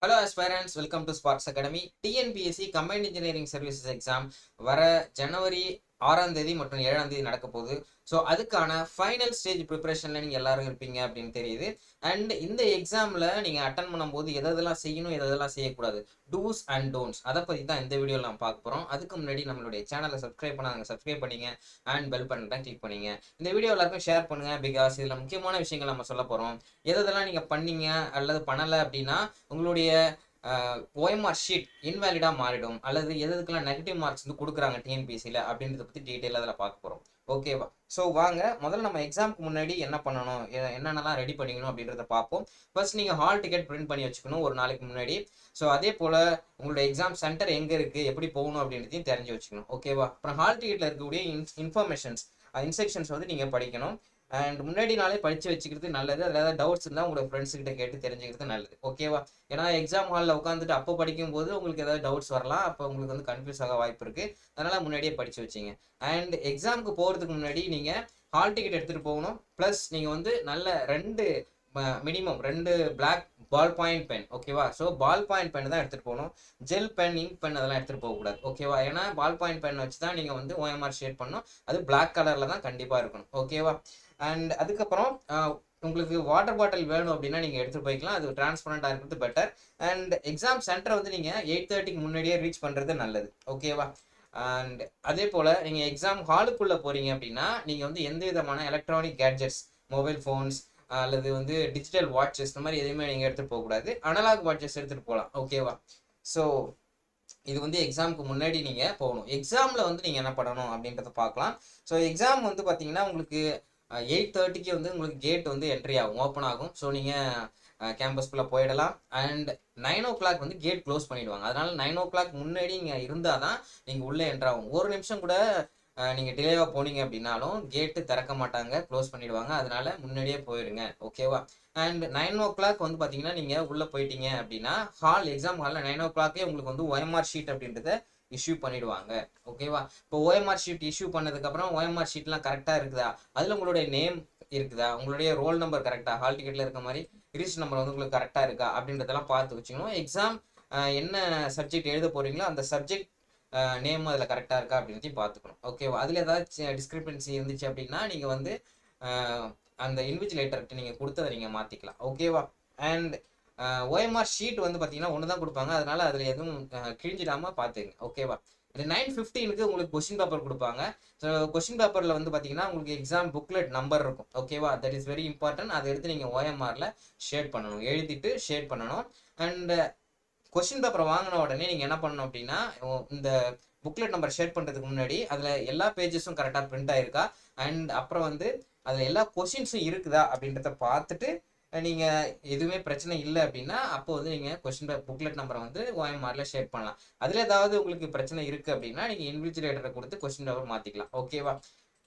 Hello aspirants, welcome to Sparks Academy. TNPSC Combined Engineering Services Exam வர ஜனவரி 6ஆம் தேதி மற்றும் 7ஆம் தேதி நடக்க போகுது. ஸோ அதுக்கான ஃபைனல் ஸ்டேஜ் ப்ரிப்பரேஷனில் நீங்கள் எல்லாரும் இருப்பீங்க அப்படின்னு தெரியுது. அண்ட் இந்த எக்ஸாமில் நீங்கள் அட்டன் பண்ணும்போது எதெல்லாம் செய்யணும் எதெல்லாம் செய்யக்கூடாது, டூஸ் அண்ட் டோன்ட்ஸ், அதை பற்றி தான் இந்த வீடியோவில் நம்ம பார்க்க போகிறோம். அதுக்கு முன்னாடி நம்மளுடைய சேனலை சப்ஸ்கிரைப் பண்ணாங்க, சப்ஸ்கிரைப் பண்ணிங்க அண்ட் பெல் பட்டன் கிளிக் பண்ணிங்க. இந்த வீடியோ எல்லாருக்கும் ஷேர் பண்ணுங்கள், பிகாஸ் இதில் முக்கியமான விஷயங்கள் நம்ம சொல்ல போகிறோம். எதெல்லாம் நீங்கள் பண்ணீங்க அல்லது பண்ணலை அப்படின்னா உங்களுடைய ஓஎம்ஆர் ஷீட் இன்வேலிடாக மாறிடும், அல்லது எதுக்கெல்லாம் நெகட்டிவ் மார்க்ஸ் வந்து கொடுக்குறாங்க டிஎன்பிஎஸ்சியில் அப்படின்றத பற்றி டீட்டெயிலாக அதில் பார்க்க போகிறோம். ஓகேவா? ஸோ வாங்க முதல்ல நம்ம எக்ஸாமுக்கு முன்னாடி என்ன பண்ணணும், என்னென்னலாம் ரெடி பண்ணிக்கணும் அப்படின்றத பார்ப்போம். ஃபர்ஸ்ட் நீங்கள் ஹால் டிக்கெட் பிரிண்ட் பண்ணி வச்சுக்கணும் ஒரு நாளைக்கு முன்னாடி. ஸோ அதே போல் உங்களோட எக்ஸாம் சென்டர் எங்கே இருக்குது, எப்படி போகணும் அப்படின்றதையும் தெரிஞ்சு வச்சுக்கணும். ஓகேவா? அப்புறம் ஹால் டிக்கெட்டில் இருக்கக்கூடிய இன்ஃபர்மேஷன்ஸ், இன்ஸ்ட்ரக்ஷன்ஸ் வந்து நீங்கள் படிக்கணும். அண்ட் முன்னாடி நாளே படித்து வச்சுக்கிறது நல்லது. அதில் ஏதாவது டவுட்ஸ் இருந்தால் உங்களோட ஃப்ரெண்ட்ஸ் கிட்ட கேட்டு தெரிஞ்சுக்கிறது நல்லது. ஓகேவா? ஏன்னா எக்ஸாம் ஹாலில் உட்காந்துட்டு அப்போ படிக்கும்போது உங்களுக்கு ஏதாவது டவுட்ஸ் வரலாம், அப்போ உங்களுக்கு வந்து கன்ஃபியூஸ் ஆக வாய்ப்பு இருக்குது. அதனால் முன்னாடியே படித்து வச்சிங்க. அண்ட் எக்ஸாமுக்கு போகிறதுக்கு முன்னாடி நீங்கள் ஹால் டிக்கெட் எடுத்துகிட்டு போகணும். ப்ளஸ் நீங்கள் வந்து நல்ல minimum 2 black ball point pen. ஓகேவா? ஸோ பால் பாயிண்ட் பென் தான் எடுத்துகிட்டு போகணும். ஜெல் பென், இங்க் பென் அதெல்லாம் எடுத்துகிட்டு போகக்கூடாது. ஓகேவா? ஏன்னா பால் பாயிண்ட் பென் வச்சு தான் நீங்கள் வந்து ஓஎம்ஆர் ஷேட் பண்ணணும். அது பிளாக் கலரில் தான் கண்டிப்பாக இருக்கணும். ஓகேவா? அண்ட் அதுக்கப்புறம் உங்களுக்கு வாட்டர் பாட்டில் வேணும் அப்படின்னா நீங்கள் எடுத்துகிட்டு போய்க்கலாம். அது டிரான்ஸ்பரண்டாக இருக்கிறது பெட்டர். அண்ட் எக்ஸாம் சென்டரை வந்து நீங்கள் 8:30க்கு முன்னாடியே ரீச் பண்ணுறது நல்லது. ஓகேவா? அண்ட் அதே போல் நீங்கள் எக்ஸாம் ஹாலுக்குள்ளே போகிறீங்க அப்படின்னா நீங்கள் வந்து எந்த விதமான எலக்ட்ரானிக் கேட்ஜெட்ஸ், மொபைல் ஃபோன்ஸ் அல்லது வந்து டிஜிட்டல் வாட்சஸ் இந்த மாதிரி எதுவுமே நீங்கள் எடுத்துகிட்டு போகக்கூடாது. அனலாக் வாட்சஸ் எடுத்துகிட்டு போகலாம். ஓகேவா? ஸோ இது வந்து எக்ஸாமுக்கு முன்னாடி நீங்கள் போகணும். எக்ஸாமில் வந்து நீங்கள் என்ன பண்ணணும் அப்படின்றத பார்க்கலாம். ஸோ எக்ஸாம் வந்து பார்த்தீங்கன்னா உங்களுக்கு 8:30க்கு வந்து உங்களுக்கு கேட் வந்து என்ட்ரி ஆகும், ஓப்பன் ஆகும். ஸோ நீங்கள் கேம்பஸ்குள்ளே போயிடலாம். அண்ட் 9 o'clock வந்து கேட் க்ளோஸ் பண்ணிவிடுவாங்க. அதனால் 9 o'clock முன்னாடி இங்கே இருந்தால் தான் நீங்கள் உள்ளே என்ட்ராகும். ஒரு நிமிஷம் கூட நீங்கள் டிலேவாக போனீங்க அப்படின்னாலும் கேட்டு திறக்க மாட்டாங்க, க்ளோஸ் பண்ணிவிடுவாங்க. அதனால் முன்னாடியே போயிடுங்க. ஓகேவா? அண்ட் 9 o'clock வந்து பார்த்தீங்கன்னா நீங்கள் உள்ளே போயிட்டீங்க அப்படின்னா எக்ஸாம் ஹாலில் 9 o'clock உங்களுக்கு வந்து ஓஎம்ஆர் ஷீட் அப்படின்றத இஷ்யூ பண்ணிடுவாங்க. ஓகேவா? இப்போ ஓஎம்ஆர் ஷீட் இஷ்யூ பண்ணதுக்கப்புறம் ஓஎம்ஆர் ஷீட்லாம் கரெக்டாக இருக்குதா, அதில் உங்களுடைய நேம் இருக்குதா, உங்களுடைய ரோல் நம்பர் கரெக்டாக ஹால் டிக்கெட்டில் இருக்க மாதிரி ரிஜிஸ்டர் நம்பர் வந்து உங்களுக்கு கரெக்டாக இருக்கா அப்படின்றதெல்லாம் பார்த்து வச்சுக்கணும். எக்ஸாம் என்ன சப்ஜெக்ட் எழுத போகிறீங்களோ அந்த சப்ஜெக்ட் நேம் அதில் கரெக்டாக இருக்கா அப்படின்றதையும் பார்த்துக்கணும். ஓகேவா? அதில் ஏதாச்சும் டிஸ்கிரிப்பன்சி இருந்துச்சு அப்படின்னா நீங்கள் வந்து அந்த இன்விஜிலேட்டர்கிட்ட நீங்கள் கொடுத்து அதை நீங்கள் மாற்றிக்கலாம். ஓகேவா? அண்ட் ஓஎம்ஆர் ஷீட் வந்து பார்த்தீங்கன்னா ஒன்று தான் கொடுப்பாங்க. அதனால் அதில் எதுவும் கிழிஞ்சிடாமல் பார்த்துங்க. ஓகேவா? இது 9:15க்கு உங்களுக்கு கொஸ்டின் பேப்பர் கொடுப்பாங்க. ஸோ கொஸ்டின் பேப்பரில் வந்து பார்த்தீங்கன்னா உங்களுக்கு எக்ஸாம் புக்லெட் நம்பர் இருக்கும். ஓகேவா? That is very important. அதை எடுத்து நீங்கள் ஓஎம்ஆரில் ஷேட் பண்ணணும், எழுதிட்டு ஷேட் பண்ணணும். அண்ட் கொஸ்டின் பேப்பரை வாங்கின உடனே நீங்கள் என்ன பண்ணணும் அப்படின்னா இந்த புக்லெட் நம்பர் ஷேட் பண்ணுறதுக்கு முன்னாடி அதில் எல்லா பேஜஸும் கரெக்டாக பிரிண்ட் ஆயிருக்கா, அண்ட் அப்புறம் வந்து அதில் எல்லா கொஸ்டின்ஸும் இருக்குதா அப்படின்றத பார்த்துட்டு நீங்கள் எதுவுமே பிரச்சனை இல்லை அப்படின்னா அப்போ வந்து நீங்கள் கொஸ்டின் புக்லெட் நம்பரை வந்து ஓஎம்ஆரில் ஷேட் பண்ணலாம். அதில் ஏதாவது உங்களுக்கு பிரச்சனை இருக்குது அப்படின்னா நீங்கள் இன்விஜிலேட்டரை கொடுத்து கொஸ்டின் நம்பர் மாற்றிக்கலாம். ஓகேவா?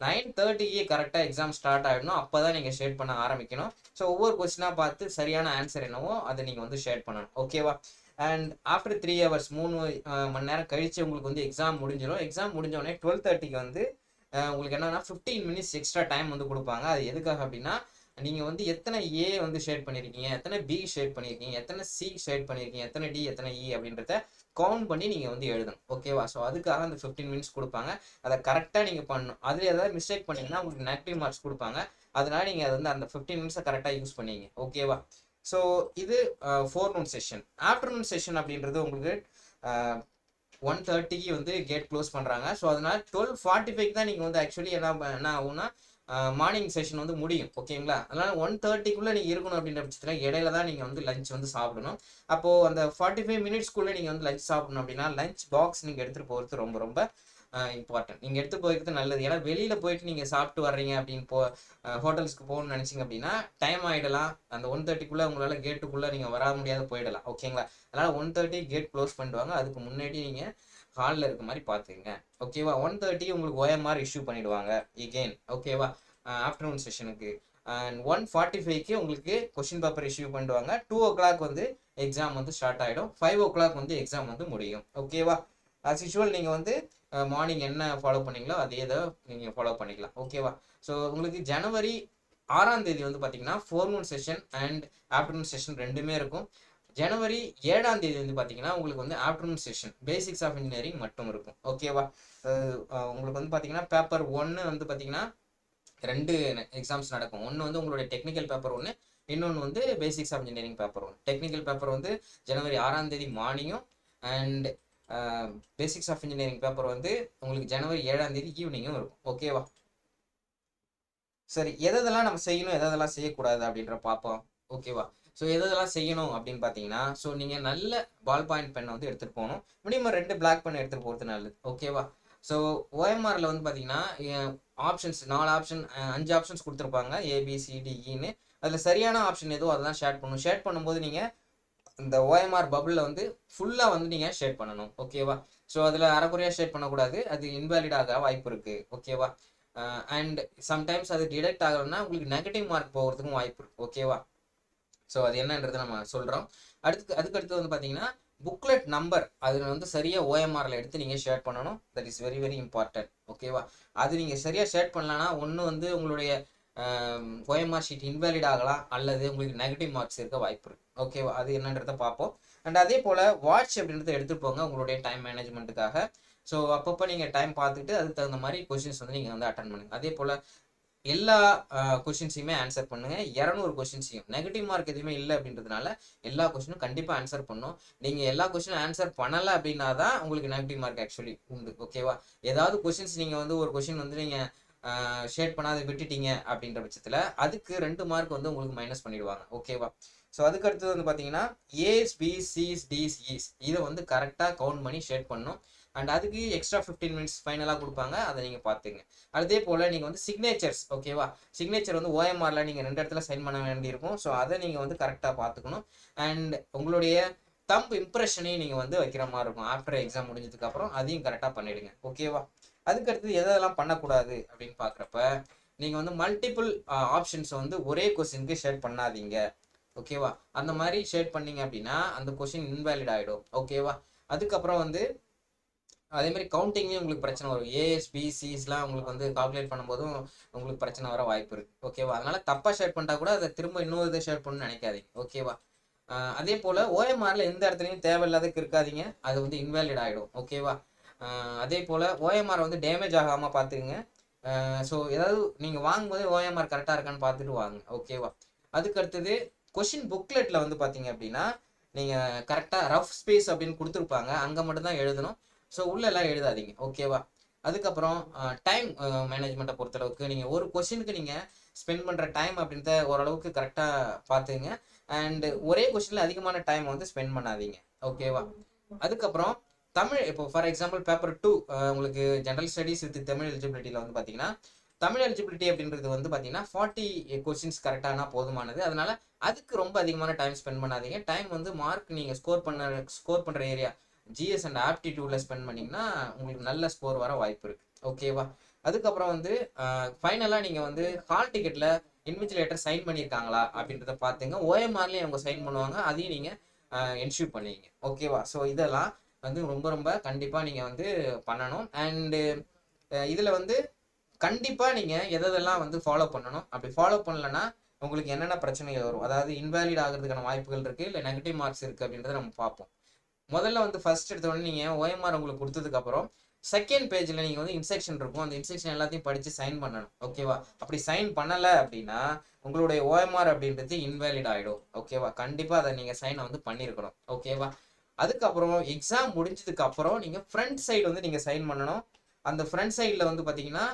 9:30க்கு கரெக்டாக எக்ஸாம் ஸ்டார்ட் ஆகிடணும். அப்போ தான் நீங்கள் ஷேட் பண்ண ஆரம்பிக்கணும். ஸோ ஒவ்வொரு கொஸ்டினாக பார்த்து சரியான ஆன்சர் என்னவோ அதை நீங்கள் வந்து ஷேட் பண்ணணும். ஓகேவா? அண்ட் ஆஃப்டர் 3 hours 3 மணி நேரம் கழிச்சு உங்களுக்கு வந்து எக்ஸாம் முடிஞ்சிடும். எக்ஸாம் முடிஞ்சோடனே 12:30க்கு வந்து உங்களுக்கு என்னன்னா 15 minutes எக்ஸ்ட்ரா டைம் வந்து கொடுப்பாங்க. அது எதுக்காக அப்படின்னா நீங்கள் வந்து எத்தனை ஏ வந்து ஷேட் பண்ணியிருக்கீங்க, எத்தனை பி ஷேட் பண்ணியிருக்கீங்க, எத்தனை சி ஷேட் பண்ணியிருக்கீங்க, எத்தனை டி, எத்தனை இ அப்படின்றத கவுண்ட் பண்ணி நீங்கள் வந்து எழுதணும். ஓகேவா? ஸோ அதுக்காக அந்த 15 minutes கொடுப்பாங்க. அதை கரெக்டாக நீங்கள் பண்ணணும். அதில் ஏதாவது மிஸ்டேக் பண்ணிங்கன்னா உங்களுக்கு நெகட்டிவ் மார்க்ஸ் கொடுப்பாங்க. அதனால நீங்கள் அது வந்து அந்த 15 minutes கரெக்டாக யூஸ் பண்ணிங்க. ஓகேவா? ஸோ இது ஃபோர்நூன் செஷன். ஆஃப்டர்நூன் செஷன் அப்படின்றது உங்களுக்கு 1:30க்கு வந்து கேட் க்ளோஸ் பண்ணுறாங்க. ஸோ அதனால் 12:45க்கு தான் நீங்கள் வந்து ஆக்சுவலி என்ன ஆகும்னா மார்னிங் செஷன் வந்து முடியும். ஓகேங்களா? அதனால் 1:30க்குள்ளே நீங்கள் இருக்கணும் அப்படின்ற பட்சத்தில் இடையில தான் நீங்கள் வந்து லஞ்ச் வந்து சாப்பிடணும். அப்போது அந்த 45 minutesக்குள்ளே நீங்கள் வந்து லஞ்ச் சாப்பிடணும் அப்படின்னா லஞ்ச் பாக்ஸ் நீங்கள் எடுத்துகிட்டு போகிறது ரொம்ப ரொம்ப இம்பார்ட்டன்ட். நீங்கள் எடுத்து போய்கிறது நல்லது. ஏன்னா வெளியில் போயிட்டு நீங்கள் சாப்பிட்டு வர்றீங்க அப்படின்னு ஹோட்டல்ஸ்க்கு போகணும்னு நினச்சிங்க அப்படின்னா டைம் ஆகிடலாம். அந்த 1:30க்குள்ளே உங்களால் கேட்டுக்குள்ளே நீங்கள் வர முடியாத போயிடலாம். ஓகேங்களா? அதனால் 1:30 கேட் க்ளோஸ் பண்ணிடுவாங்க. அதுக்கு முன்னாடி நீங்கள் ஹாலில் இருக்க மாதிரி பார்த்துக்குங்க. ஓகேவா? 1:30 உங்களுக்கு ஓஎம்ஆர் இஷ்யூ பண்ணிவிடுவாங்க எகெயின். ஓகேவா? ஆஃப்டர்நூன் செஷனுக்கு. அண்ட் 1:45க்கு உங்களுக்கு கொஸ்டின் பேப்பர் இஷ்யூ பண்ணிடுவாங்க. 2 o'clock வந்து எக்ஸாம் வந்து ஸ்டார்ட் ஆகிடும். 5 o'clock வந்து எக்ஸாம் வந்து முடியும். ஓகேவா? ஆஸ் யூஷுவல் நீங்கள் வந்து மார்னிங் என்ன ஃபாலோ பண்ணீங்களோ அதே தான் நீங்கள் ஃபாலோ பண்ணிக்கலாம். ஓகேவா? ஸோ உங்களுக்கு ஜனவரி 6ஆம் தேதி வந்து பார்த்தீங்கன்னா forenoon session and afternoon session ரெண்டுமே இருக்கும். ஜனவரி 7ஆம் தேதி வந்து பார்த்தீங்கன்னா உங்களுக்கு வந்து afternoon session basics of engineering மட்டும் இருக்கும். ஓகேவா? உங்களுக்கு வந்து பார்த்தீங்கன்னா பேப்பர் 1 வந்து பார்த்தீங்கன்னா 2 எக்ஸாம்ஸ் நடக்கும். ஒன்று வந்து உங்களுடைய டெக்னிக்கல் பேப்பர் 1, இன்னொன்று வந்து basics of engineering paper 1. Technical paper வந்து ஜனவரி 6ஆம் தேதி மார்னிங்கும் and basics of engineering paper வந்து உங்களுக்கு ஜனவரி 7ஆம் தேதி ஈவினிங்கும் இருக்கும். ஓகேவா? சரி, எதெல்லாம் நம்ம செய்யணும் எதெல்லாம் செய்யக்கூடாது அப்படின்ற பார்ப்போம். ஓகேவா? ஸோ எதெல்லாம் செய்யணும் அப்படின்னு பார்த்தீங்கன்னா, ஸோ நீங்கள் நல்ல பால் பாயிண்ட் பெண்ணை வந்து எடுத்துகிட்டு போகணும். மினிமம் 2 பிளாக் பென் எடுத்துகிட்டு போகிறது நல்லது. ஓகேவா? ஸோ ஓஎம்ஆரில் வந்து பார்த்தீங்கன்னா ஆப்ஷன்ஸ் 4 ஆப்ஷன் 5 ஆப்ஷன்ஸ் கொடுத்துருப்பாங்க, ஏபிசிடிஇன்னு. அதில் சரியான ஆப்ஷன் எதுவோ அதை தான் ஷேட் பண்ணணும். ஷேட் பண்ணும்போது நீங்கள் இந்த ஓஎம்ஆர் பபுளில் வந்து ஃபுல்லாக வந்து நீங்கள் ஷேட் பண்ணணும். ஓகேவா? ஸோ அதில் அரைக்குறையாக ஷேட் பண்ணக்கூடாது, அது இன்வேலிட் ஆக வாய்ப்பு இருக்குது. ஓகேவா? அண்ட் சம்டைம்ஸ் அது டிடெக்ட் ஆகணும்னா உங்களுக்கு நெகட்டிவ் மார்க் போகிறதுக்கும் வாய்ப்பு இருக்குது. ஓகேவா? ஸோ அது என்னன்றது நம்ம சொல்கிறோம். அதுக்கடுத்து வந்து பார்த்தீங்கன்னா புக்லெட் நம்பர் அதில் வந்து சரியாக ஓஎம்ஆரில் எடுத்து நீங்கள் ஷேர் பண்ணணும். That is very very important. ஓகேவா? அது நீங்கள் சரியாக ஷேர் பண்ணலன்னா ஒன்று வந்து உங்களுடைய ஓஎம்ஆர் ஷீட் இன்வேலிட் ஆகலாம், அல்லது உங்களுக்கு நெகட்டிவ் மார்க்ஸ் இருக்க வாய்ப்பு இருக்குது. ஓகேவா? அது என்னன்றதை பார்ப்போம். அண்ட் அதே போல் வாட்ச் அப்படின்றத எடுத்துகிட்டு போங்க உங்களுடைய டைம் மேனேஜ்மெண்ட்டுக்காக. ஸோ அப்பப்போ நீங்கள் டைம் பார்த்துட்டு அதுக்கு தகுந்த மாதிரி கொஷின்ஸ் வந்து நீங்கள் வந்து அட்டன் பண்ணுங்கள். அதே போல் எல்லா கொஷின்ஸையுமே ஆன்சர் பண்ணுங்க. 200 கொஷின்ஸையும் நெகட்டிவ் மார்க் எதுவுமே இல்லை அப்படின்றதுனால எல்லா கொஷினும் கண்டிப்பாக ஆன்சர் பண்ணும். நீங்கள் எல்லா கொஷினும் ஆன்சர் பண்ணலை அப்படின்னா தான் உங்களுக்கு நெகட்டிவ் மார்க் ஆக்சுவலி உண்டு. ஓகேவா? ஏதாவது கொஷின்ஸ் நீங்கள் வந்து ஒரு கொஷின் வந்து நீங்கள் ஷேட் பண்ணாத விட்டுட்டீங்க அப்படின்ற பட்சத்தில் அதுக்கு 2 மார்க் வந்து உங்களுக்கு மைனஸ் பண்ணிடுவாங்க. ஓகேவா? ஸோ அதுக்கு அடுத்தது வந்து பார்த்தீங்கன்னா ஏஸ் பிசிஸ் டிஸ் ஈஸ் இதை வந்து கரெக்டாக கவுண்ட் பண்ணி ஷேட் பண்ணணும். அண்ட் அதுக்கு எக்ஸ்ட்ரா 15 மினிட்ஸ் ஃபைனலாக கொடுப்பாங்க, அதை நீங்கள் பார்த்துங்க. அதே போல் நீங்கள் வந்து சிக்னேச்சர்ஸ், ஓகேவா? சிக்னேச்சர் வந்து ஓஎம்ஆரில் நீங்கள் 2 இடத்துல சைன் பண்ண வேண்டியிருக்கும். ஸோ அதை நீங்கள் வந்து கரெக்டாக பார்த்துக்கணும். அண்ட் உங்களுடைய தம்ப் இம்ப்ரெஷனையும் நீங்கள் வந்து வைக்கிற மாதிரி இருக்கும். ஆஃப்டர் எக்ஸாம் முடிஞ்சதுக்கப்புறம் அதையும் கரெக்டாக பண்ணிவிடுங்க. ஓகேவா? அதுக்கடுத்து எதெல்லாம் பண்ணக்கூடாது அப்படின்னு பார்க்குறப்ப நீங்கள் வந்து மல்டிபிள் ஆப்ஷன்ஸ் வந்து ஒரே கொஸ்டினுக்கு ஷேட் பண்ணாதீங்க. ஓகேவா? அந்த மாதிரி ஷேட் பண்ணீங்க அப்படின்னா அந்த கொஸ்டின் இன்வேலிட் ஆகிடும். ஓகேவா? அதுக்கப்புறம் வந்து அதே மாதிரி கவுண்டிங்லேயும் உங்களுக்கு பிரச்சனை வரும். ஏஎஸ் பிசிஸ்லாம் உங்களுக்கு வந்து கால்குலேட் பண்ணும்போதும் உங்களுக்கு பிரச்சனை வர வாய்ப்பு இருக்குது. ஓகேவா? அதனால தப்பாக ஷேட் பண்ணிட்டா கூட அதை திரும்ப இன்னொரு இதை ஷேட் பண்ணணும்னு நினைக்காதீங்க. ஓகேவா? அதே போல் ஓஎம்ஆரில் எந்த இடத்துலையும் தேவையில்லாதக்கு இருக்காதீங்க, அது வந்து இன்வேலிட் ஆகிடும். ஓகேவா? அதே போல் ஓஎம்ஆர் வந்து டேமேஜ் ஆகாமல் பார்த்துக்குங்க. ஸோ ஏதாவது நீங்கள் வாங்கும்போதே ஓஎம்ஆர் கரெக்டாக இருக்கான்னு பார்த்துட்டு வாங்க. ஓகேவா? அதுக்கு அடுத்தது கொஷின் புக்லெட்டில் வந்து பார்த்தீங்க அப்படின்னா நீங்கள் கரெக்டாக ரஃப் ஸ்பேஸ் அப்படின்னு கொடுத்துருப்பாங்க, அங்கே மட்டும்தான் எழுதணும். ஸோ உள்ளெல்லாம் எழுதாதீங்க. ஓகேவா? அதுக்கப்புறம் டைம் மேனேஜ்மெண்ட்டை பொறுத்தளவுக்கு நீங்கள் ஒரு கொஷினுக்கு நீங்கள் ஸ்பெண்ட் பண்ணுற டைம் அப்படின்றத ஓரளவுக்கு கரெக்டாக பார்த்துங்க. அண்டு ஒரே கொஷினில் அதிகமான டைம் வந்து ஸ்பெண்ட் பண்ணாதீங்க. ஓகேவா? அதுக்கப்புறம் தமிழ், இப்போ ஃபார் எக்ஸாம்பிள் பேப்பர் 2 உங்களுக்கு ஜென்ரல் ஸ்டடீஸ் வித் தமிழ் எலிஜிபிலிட்டியில் வந்து பார்த்தீங்கன்னா தமிழ் எலிஜிபிலிட்டி அப்படின்றது வந்து பார்த்தீங்கன்னா 40 கொஸ்டின்ஸ் கரெக்டானா போதுமானது. அதனால அதுக்கு ரொம்ப அதிகமான டைம் ஸ்பெண்ட் பண்ணாதீங்க. டைம் வந்து மார்க் நீங்கள் ஸ்கோர் பண்ணுற ஏரியா ஜிஎஸ் அண்ட் ஆப்டிடியூடில் ஸ்பெண்ட் பண்ணிங்கன்னா உங்களுக்கு நல்ல ஸ்கோர் வர வாய்ப்பு இருக்குது. ஓகேவா? அதுக்கப்புறம் வந்து ஃபைனலாக நீங்கள் வந்து ஹால் டிக்கெட்டில் இன்விஜிலேட்டர் சைன் பண்ணியிருக்காங்களா அப்படின்றத பார்த்துங்க. ஓஎம்ஆர்லேயும் அவங்க சைன் பண்ணுவாங்க, அதையும் நீங்கள் என்ஷூர் பண்ணிங்க. ஓகேவா? ஸோ இதெல்லாம் வந்து ரொம்ப ரொம்ப கண்டிப்பாக நீங்கள் வந்து பண்ணணும். அண்டு இதில் வந்து கண்டிப்பாக நீங்கள் எதெல்லாம் வந்து ஃபாலோ பண்ணணும். அப்படி ஃபாலோ பண்ணலன்னா உங்களுக்கு என்னென்ன பிரச்சனைகள் வரும், அதாவது இன்வேலிட் ஆகிறதுக்கான வாய்ப்புகள் இருக்குது, இல்லை நெகட்டிவ் மார்க்ஸ் இருக்குது அப்படின்றத நம்ம பார்ப்போம். முதல்ல வந்து ஃபர்ஸ்ட் எடுத்தோடனே நீங்கள் ஓஎம்ஆர் உங்களுக்கு கொடுத்ததுக்கப்புறம் செகண்ட் பேஜில் நீங்கள் வந்து இன்ஸ்ட்ரக்ஷன் இருக்கும், அந்த இன்ஸ்ட்ரக்ஷன் எல்லாத்தையும் படித்து சைன் பண்ணணும். ஓகேவா? அப்படி சைன் பண்ணலை அப்படின்னா உங்களுடைய ஓஎம்ஆர் அப்படின்றது இன்வேலிட் ஆகிடும். ஓகேவா? கண்டிப்பாக அதை நீங்கள் சைனை வந்து பண்ணியிருக்கணும். ஓகேவா? அதுக்கப்புறம் எக்ஸாம் முடிஞ்சதுக்கு அப்புறம் நீங்கள் ஃப்ரண்ட் சைடு வந்து நீங்கள் சைன் பண்ணணும். அந்த ஃப்ரண்ட் சைடில் வந்து பார்த்தீங்கன்னா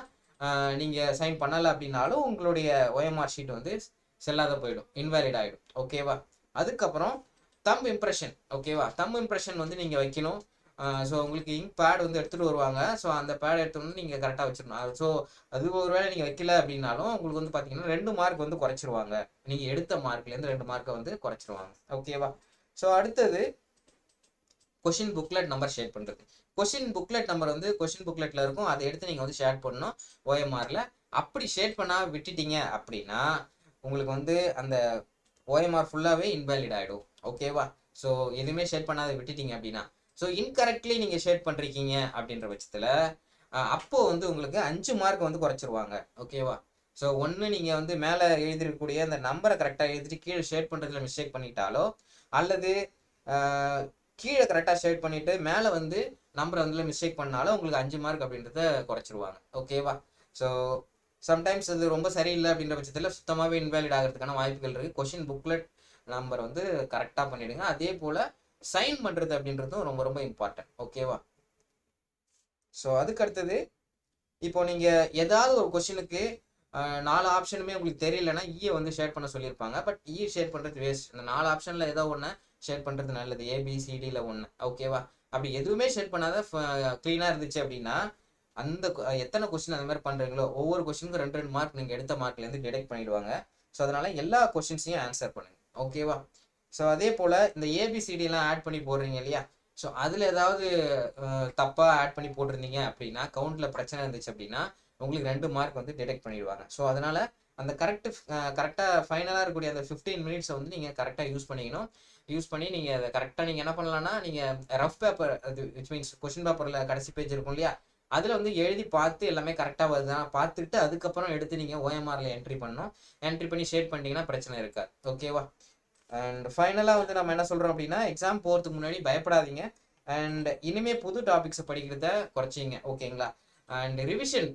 நீங்கள் சைன் பண்ணலை அப்படின்னாலும் உங்களுடைய ஓஎம்ஆர் ஷீட் வந்து செல்லாத போயிடும், இன்வேலிட் ஆகிடும். ஓகேவா? அதுக்கப்புறம் தம்ப் இம்ப்ரெஷன். ஓகேவா? தம்ப் இம்ப்ரெஷன் வந்து நீங்கள் வைக்கணும். ஸோ உங்களுக்கு இங்க் பேட் வந்து எடுத்துகிட்டு வருவாங்க. ஸோ அந்த பேட் எடுத்து வந்து நீங்கள் கரெக்டாக வச்சிடணும். ஸோ அது ஒரு வேளை நீங்கள் வைக்கல அப்படின்னாலும் உங்களுக்கு வந்து பார்த்தீங்கன்னா 2 மார்க் வந்து குறைச்சிருவாங்க. நீங்கள் எடுத்த மார்க்லேருந்து 2 மார்க்கை வந்து குறைச்சிருவாங்க. ஓகேவா? ஸோ அடுத்தது கொஷின் புக்லெட் நம்பர் ஷேர் பண்ணுறது. கொஷின் புக்லெட் நம்பர் வந்து கொஷின் புக்லெட்டில் இருக்கும், அதை எடுத்து நீங்கள் வந்து ஷேர் பண்ணணும் ஓஎம்ஆரில். அப்படி ஷேர் பண்ணால் விட்டுட்டீங்க அப்படின்னா உங்களுக்கு வந்து அந்த ஓஎம்ஆர் ஃபுல்லாகவே இன்வேலிட் ஆகிடும். ஓகேவா? ஸோ எதுவுமே ஷேர் பண்ணாத விட்டுட்டீங்க அப்படின்னா, ஸோ இன்கரெக்ட்லி நீங்கள் ஷேர் பண்ணுறீங்க அப்படின்ற பட்சத்தில் அப்போது வந்து உங்களுக்கு 5 மார்க் வந்து குறைச்சிருவாங்க. ஓகேவா? ஸோ ஒன்று நீங்கள் வந்து மேலே எழுதிருக்கக்கூடிய அந்த நம்பரை கரெக்டாக எழுதிட்டு கீழே ஷேர் பண்ணுறதுல மிஸ்டேக் பண்ணிட்டாலோ, அல்லது கீழே கரெக்டாக ஷேட் பண்ணிட்டு மேலே வந்து நம்பரை வந்து மிஸ்டேக் பண்ணாலும் உங்களுக்கு 5 மார்க் அப்படின்றத குறைச்சிருவாங்க. ஓகேவா? ஸோ சம்டைம்ஸ் அது ரொம்ப சரியில்லை அப்படின்ற பட்சத்தில் சுத்தமாகவே இன்வேலிட் ஆகிறதுக்கான வாய்ப்புகள் இருக்குது. கொஷின் புக்லெட் நம்பர் வந்து கரெக்டாக பண்ணிவிடுங்க. அதே போல் சைன் பண்ணுறது அப்படின்றதும் ரொம்ப ரொம்ப இம்பார்ட்டன்ட். ஓகேவா? ஸோ அதுக்கு அடுத்தது, இப்போ நீங்கள் ஏதாவது ஒரு கொஷினுக்கு 4 ஆப்ஷனுமே உங்களுக்கு தெரியலன்னா ஈயை வந்து ஷேர் பண்ண சொல்லியிருப்பாங்க. பட் ஈ ஷேர் பண்ணுறது வேஸ்ட். இந்த 4 ஆப்ஷனில் ஏதோ ஒன்று ஷேர் பண்ணுறது நல்லது. ஏபிசிடியில் ஒன்று. ஓகேவா? அப்படி எதுவுமே ஷேர் பண்ணாத க்ளீனாக இருந்துச்சு அப்படின்னா அந்த எத்தனை கொஸ்டின் அந்த மாதிரி பண்ணுறீங்களோ ஒவ்வொரு கொஸ்டினுக்கும் 2 மார்க் நீங்கள் எடுத்த மார்க்லேருந்து டிடெக்ட் பண்ணிடுவாங்க. ஸோ அதனால எல்லா கொஸ்டின்ஸையும் ஆன்சர் பண்ணுங்க. ஓகேவா? ஸோ அதே போல் இந்த ஏபிசிடிலாம் ஆட் பண்ணி போடுறீங்க இல்லையா? ஸோ அதில் ஏதாவது தப்பாக ஆட் பண்ணி போட்டிருந்தீங்க அப்படின்னா, கவுண்டில் பிரச்சனை இருந்துச்சு அப்படின்னா உங்களுக்கு 2 மார்க் வந்து டிடெக்ட் பண்ணிடுவாங்க. ஸோ அதனால அந்த கரெக்டாக ஃபைனலாக இருக்கக்கூடிய அந்த 15 மினிட்ஸை வந்து நீங்கள் கரெக்டாக யூஸ் பண்ணிக்கணும். யூஸ் பண்ணி நீங்கள் அதை கரெக்டாக நீங்கள் என்ன பண்ணலாம்னா, நீங்கள் ரஃப் பேப்பர், அது விச் மீன்ஸ் கொஸ்டின் பேப்பரில் கடைசி பேஜ் இருக்கும் இல்லையா, அதில் வந்து எழுதி பார்த்து எல்லாமே கரெக்டாக வருதான் பார்த்துட்டு அதுக்கப்புறம் எடுத்து நீங்கள் ஓஎம்ஆரில் என்ட்ரி பண்ணணும். என்ட்ரி பண்ணி ஷேட் பண்ணிட்டீங்கன்னா பிரச்சனை இருக்காது. ஓகேவா? அண்ட் ஃபைனலாக வந்து நம்ம என்ன சொல்கிறோம் அப்படின்னா, எக்ஸாம் போகிறதுக்கு முன்னாடி பயப்படாதீங்க. அண்ட் இனிமேல் புது டாபிக்ஸை படிக்கிறத குறைச்சிங்க. ஓகேங்களா? அண்ட் ரிவிஷன்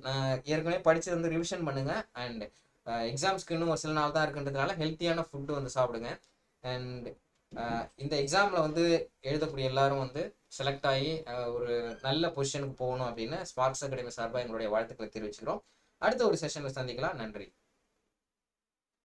ஏற்கனவே படித்தது வந்து ரிவிஷன் பண்ணுங்கள். அண்ட் எக்ஸாம்ஸ்க்கு இன்னும் ஒரு சில நாள் தான் இருக்குன்றதுனால ஹெல்த்தியான ஃபுட்டு வந்து சாப்பிடுங்க. அண்ட் இந்த எக்ஸாமில் வந்து எழுதக்கூடிய எல்லாரும் வந்து செலக்ட் ஆகி ஒரு நல்ல பொசிஷனுக்கு போகணும் அப்படின்னு ஸ்பார்க்ஸ் அகாடமி சார்பாக எங்களுடைய வாழ்த்துக்களை தெரிவிச்சுக்கிறோம். அடுத்த ஒரு செஷனில் சந்திக்கலாம். நன்றி.